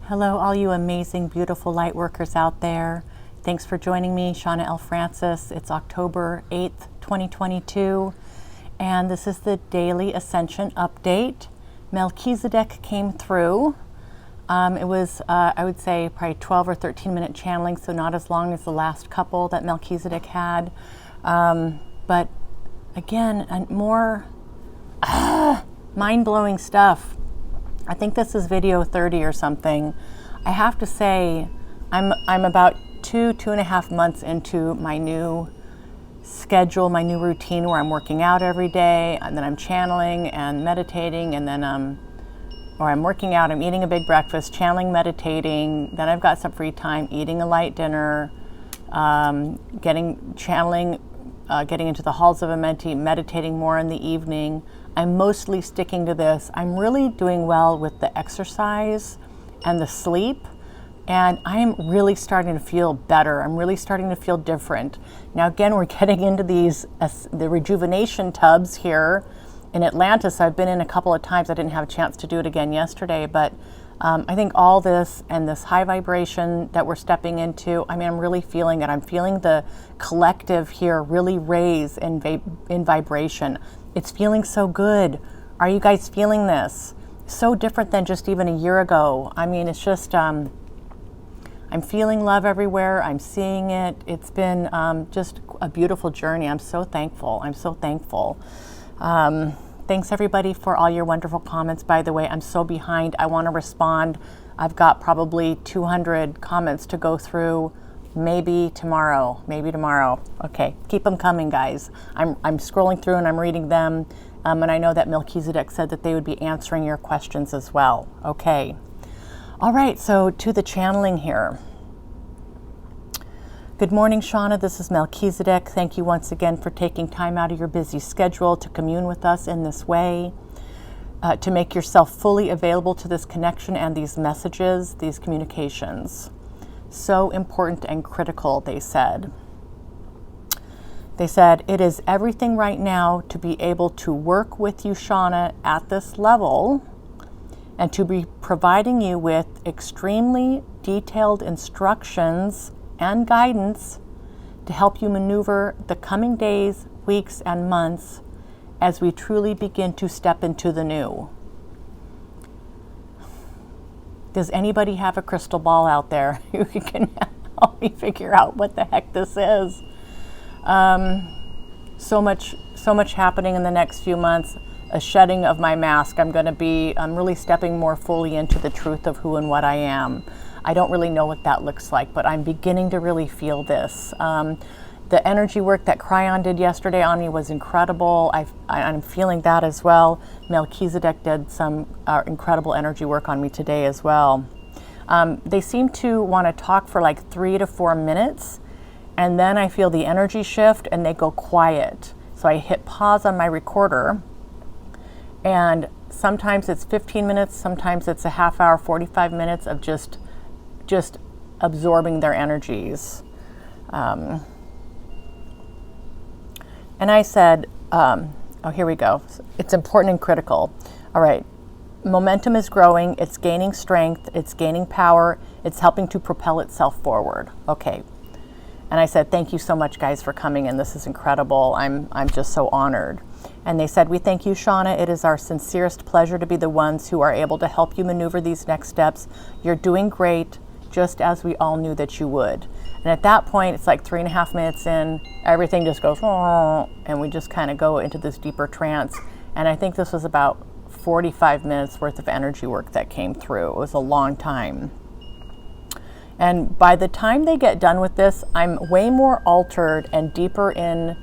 Hello, all you amazing, beautiful light workers out there. Thanks for joining me, Shawna L. Francis. It's October 8th, 2022, and this is the daily Ascension update. Melchizedek came through. It was, I would say, probably 12 or 13 minute channeling, so not as long as the last couple that Melchizedek had. But again, more mind-blowing stuff. I think this is video 30 or something. I have to say, I'm about two and a half months into my new schedule, my new routine where I'm working out every day, and then I'm channeling and meditating, and then or I'm working out, I'm eating a big breakfast, channeling, meditating, then I've got some free time, eating a light dinner, getting into the halls of a mentee, meditating more in the evening. I'm mostly sticking to this. I'm really doing well with the exercise and the sleep, and I'm really starting to feel better. I'm really starting to feel different. Now again, we're getting into the rejuvenation tubs here in Atlantis. I've been in a couple of times. I didn't have a chance to do it again yesterday, but I think all this and this high vibration that we're stepping into, I mean, I'm really feeling it. I'm feeling the collective here really raise in vibration. It's feeling so good. Are you guys feeling this? So different than just even a year ago. I mean, it's just, I'm feeling love everywhere. I'm seeing it. It's been just a beautiful journey. I'm so thankful. I'm so thankful. Thanks everybody for all your wonderful comments. By the way, I'm so behind. I want to respond. I've got probably 200 comments to go through. Maybe tomorrow. Okay, keep them coming, guys. I'm scrolling through and I'm reading them. And I know that Melchizedek said that they would be answering your questions as well. Okay. All right, so to the channeling here. Good morning, Shawna. This is Melchizedek. Thank you once again for taking time out of your busy schedule to commune with us in this way, to make yourself fully available to this connection and these messages, these communications. So important and critical, they said. They said, it is everything right now to be able to work with you, Shawna, at this level, and to be providing you with extremely detailed instructions and guidance to help you maneuver the coming days, weeks, and months as we truly begin to step into the new. Does anybody have a crystal ball out there who can help me figure out what the heck this is? So much happening in the next few months. A shedding of my mask. I'm really stepping more fully into the truth of who and what I am. I don't really know what that looks like, but I'm beginning to really feel this. The energy work that Cryon did yesterday on me was incredible. I'm feeling that as well. Melchizedek did some incredible energy work on me today as well. They seem to want to talk for like 3 to 4 minutes, and then I feel the energy shift and they go quiet. So I hit pause on my recorder, and sometimes it's 15 minutes, sometimes it's a half hour, 45 minutes of just absorbing their energies. And I said, oh, here we go. It's important and critical. All right. Momentum is growing. It's gaining strength. It's gaining power. It's helping to propel itself forward. Okay. And I said, thank you so much, guys, for coming in. This is incredible. I'm just so honored. And they said, we thank you, Shawna. It is our sincerest pleasure to be the ones who are able to help you maneuver these next steps. You're doing great, just as we all knew that you would. And at that point, it's like 3.5 minutes in, everything just goes, oh, and we just kind of go into this deeper trance. And I think this was about 45 minutes worth of energy work that came through. It was a long time. And by the time they get done with this, I'm way more altered and deeper in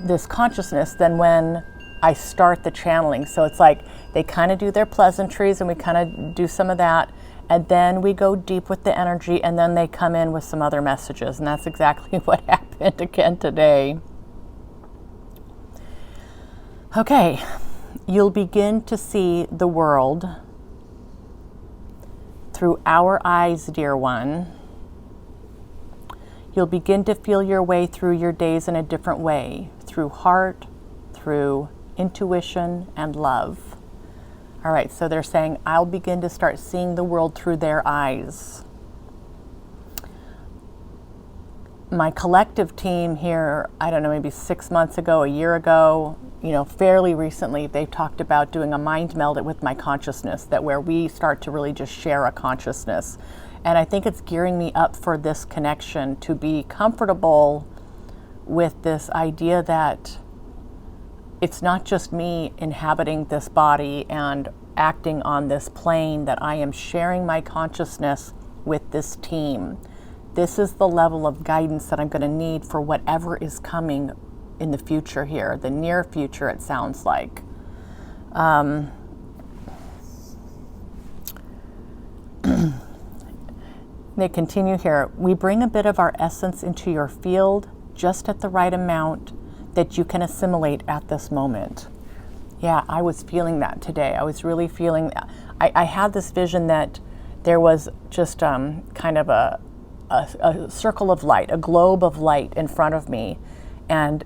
this consciousness than when I start the channeling. So it's like they kind of do their pleasantries and we kind of do some of that. And then we go deep with the energy, and then they come in with some other messages. And that's exactly what happened again today. Okay, you'll begin to see the world through our eyes, dear one. You'll begin to feel your way through your days in a different way, through heart, through intuition, and love. All right, so they're saying, I'll begin to start seeing the world through their eyes. My collective team here, I don't know, maybe 6 months ago, a year ago, fairly recently, they've talked about doing a mind meld with my consciousness, that where we start to really just share a consciousness. And I think it's gearing me up for this connection, to be comfortable with this idea that it's not just me inhabiting this body and acting on this plane, that I am sharing my consciousness with this team. This is the level of guidance that I'm going to need for whatever is coming in the future here, the near future, it sounds like. They continue here. We bring a bit of our essence into your field, just at the right amount that you can assimilate at this moment. Yeah, I was feeling that today. I was really feeling that. I had this vision that there was just kind of a circle of light, a globe of light in front of me, and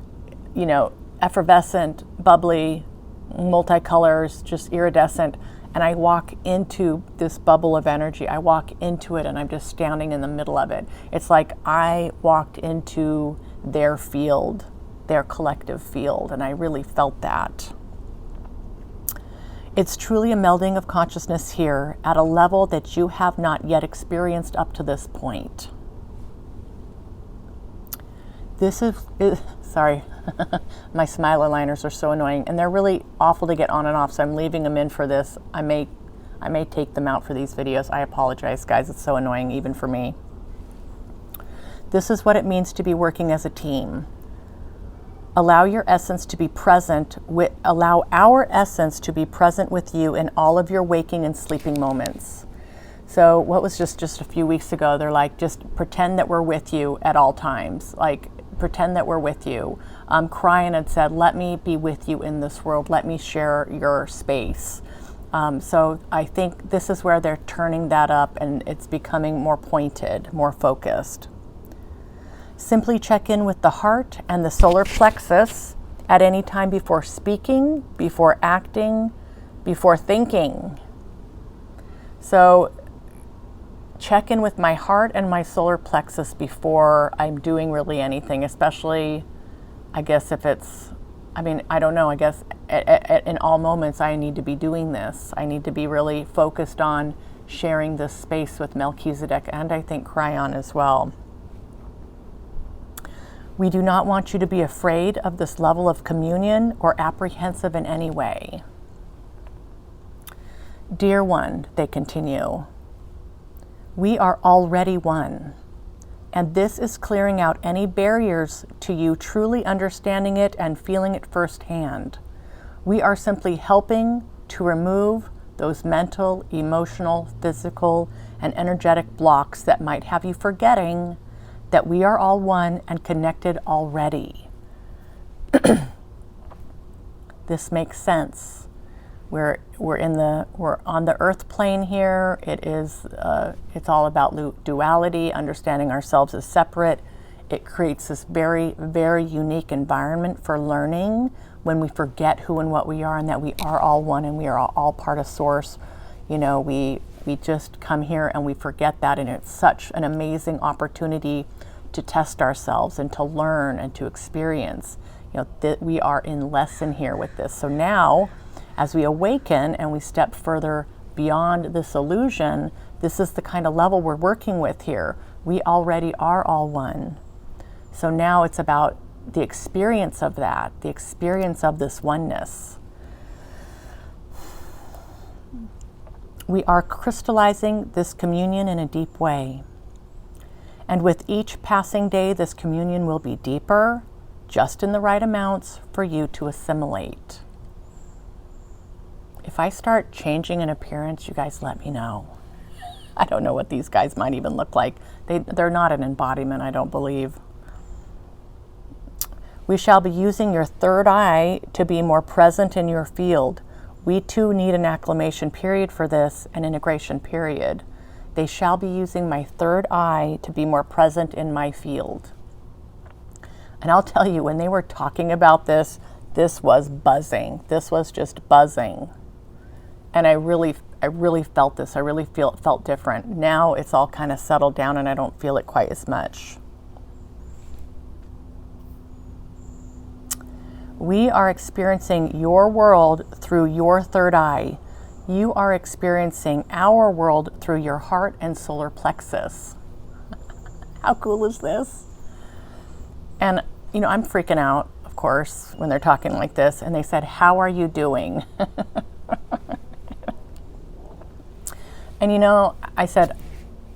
effervescent, bubbly, multicolors, just iridescent. And I walk into this bubble of energy. I walk into it and I'm just standing in the middle of it. It's like I walked into their field, their collective field, and I really felt that. It's truly a melding of consciousness here at a level that you have not yet experienced up to this point. This is sorry, my smile aligners are so annoying, and they're really awful to get on and off, so I'm leaving them in for this. I may take them out for these videos. I apologize, guys. It's so annoying, even for me. This is what it means to be working as a team. Allow your essence to be present with, allow our essence to be present with you in all of your waking and sleeping moments. So what was just a few weeks ago, they're like, just pretend that we're with you at all times. Like, pretend that we're with you. Crying had said, let me be with you in this world. Let me share your space. So I think this is where they're turning that up, and it's becoming more pointed, more focused. Simply check in with the heart and the solar plexus at any time before speaking, before acting, before thinking. So check in with my heart and my solar plexus before I'm doing really anything, especially, I guess if it's, I don't know, I guess in all moments I need to be doing this. I need to be really focused on sharing this space with Melchizedek, and I think Cryon as well. We do not want you to be afraid of this level of communion or apprehensive in any way. Dear one, they continue, we are already one, and this is clearing out any barriers to you truly understanding it and feeling it firsthand. We are simply helping to remove those mental, emotional, physical, and energetic blocks that might have you forgetting that we are all one and connected already. This makes sense. We're on the earth plane here. It's all about duality, understanding ourselves as separate. It creates this very, very unique environment for learning when we forget who and what we are, and that we are all one and we are all part of Source. We just come here and we forget that, and it's such an amazing opportunity to test ourselves and to learn and to experience. That we are in lesson here with this. So now, as we awaken and we step further beyond this illusion, this is the kind of level we're working with here. We already are all one. So now it's about the experience of that, the experience of this oneness. We are crystallizing this communion in a deep way. And with each passing day, this communion will be deeper, just in the right amounts for you to assimilate. If I start changing in appearance, you guys let me know. I don't know what these guys might even look like. They're not an embodiment, I don't believe. We shall be using your third eye to be more present in your field. We too need an acclimation period for this, an integration period. They shall be using my third eye to be more present in my field. And I'll tell you, when they were talking about this, this was buzzing. This was just buzzing. And I really felt this. I really felt different. Now it's all kind of settled down and I don't feel it quite as much. We are experiencing your world through your third eye. You are experiencing our world through your heart and solar plexus. How cool is this? And, you know, I'm freaking out, of course, when they're talking like this. And they said, how are you doing? And, you know, I said,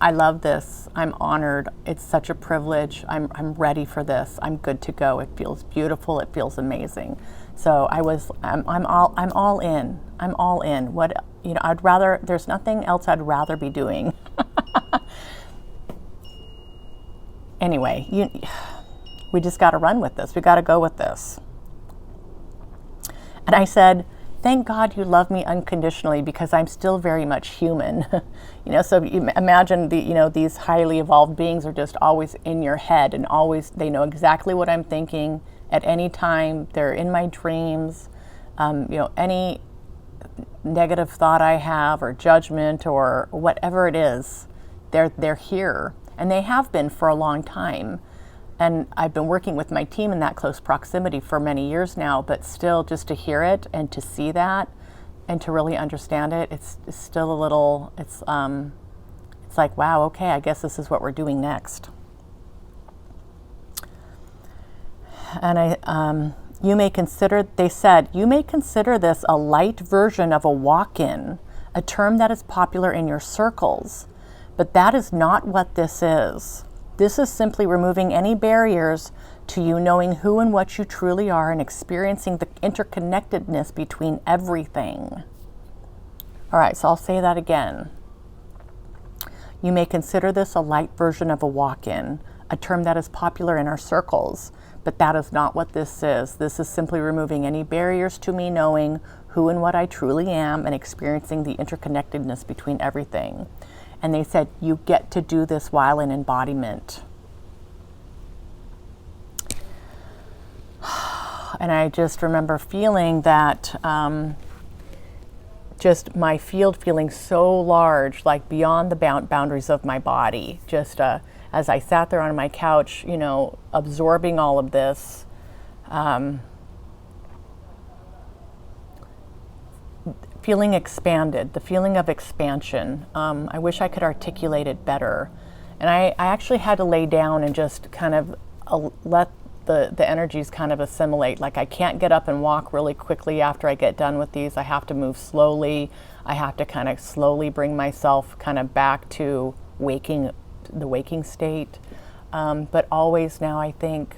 I love this. I'm honored. It's such a privilege. I'm ready for this. I'm good to go. It feels beautiful. It feels amazing. So I'm all in. I'm all in. What, you know, there's nothing else I'd rather be doing. Anyway, we just got to run with this. We got to go with this. And I said, thank God you love me unconditionally because I'm still very much human. You know, so you imagine these highly evolved beings are just always in your head and always, they know exactly what I'm thinking at any time. They're in my dreams. You know, any negative thought I have or judgment or whatever it is, they're here. And they have been for a long time. And I've been working with my team in that close proximity for many years now, but still just to hear it and to see that and to really understand it, it's still a little, it's like, wow, okay, I guess this is what we're doing next. And they said, you may consider this a light version of a walk-in, a term that is popular in your circles, but that is not what this is. This is simply removing any barriers to you knowing who and what you truly are and experiencing the interconnectedness between everything. All right, so I'll say that again. You may consider this a light version of a walk-in, a term that is popular in our circles, but that is not what this is. This is simply removing any barriers to me knowing who and what I truly am and experiencing the interconnectedness between everything. And they said, you get to do this while in embodiment. And I just remember feeling that, just my field feeling so large, like beyond the boundaries of my body. Just as I sat there on my couch, you know, absorbing all of this, feeling expanded, the feeling of expansion. I wish I could articulate it better. And I actually had to lay down and just kind of let the energies kind of assimilate. Like I can't get up and walk really quickly after I get done with these. I have to move slowly. I have to kind of slowly bring myself kind of back to the waking state. But always now I think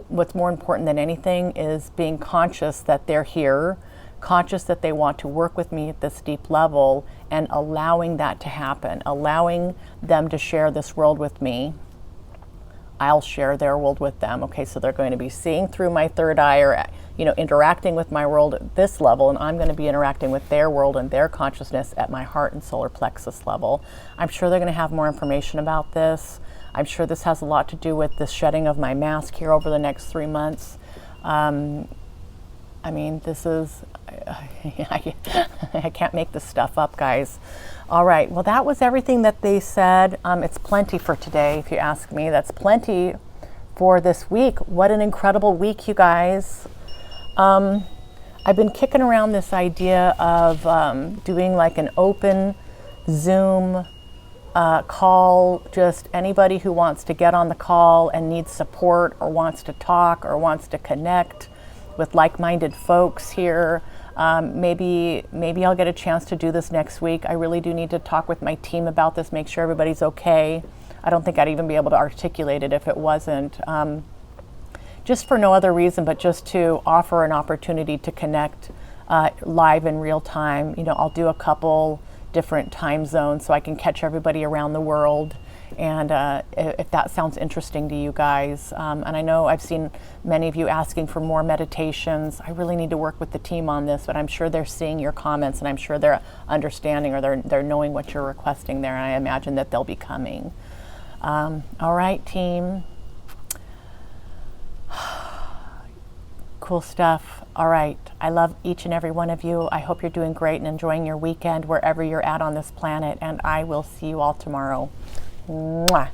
what's more important than anything is being conscious that they're here, conscious that they want to work with me at this deep level, and allowing that to happen, allowing them to share this world with me. I'll share their world with them. Okay, so they're going to be seeing through my third eye, or interacting with my world at this level, and I'm going to be interacting with their world and their consciousness at my heart and solar plexus level. I'm sure they're going to have more information about this. I'm sure this has a lot to do with the shedding of my mask here over the next 3 months. I mean, this is, I can't make this stuff up, guys. All right, well, that was everything that they said. It's plenty for today, if you ask me. That's plenty for this week. What an incredible week, you guys. I've been kicking around this idea of doing like an open Zoom call, just anybody who wants to get on the call and needs support or wants to talk or wants to connect with like-minded folks here. Maybe I'll get a chance to do this next week. I really do need to talk with my team about this, make sure everybody's okay. I don't think I'd even be able to articulate it if it wasn't. Just for no other reason, but just to offer an opportunity to connect live in real time. I'll do a couple different time zones so I can catch everybody around the world. And if that sounds interesting to you guys, and I know I've seen many of you asking for more meditations. I really need to work with the team on this, but I'm sure they're seeing your comments, and I'm sure they're understanding, or they're knowing what you're requesting there, and I imagine that they'll be coming. All right, team. Cool stuff. All right. I love each and every one of you. I hope you're doing great and enjoying your weekend wherever you're at on this planet. And I will see you all tomorrow. Mwah.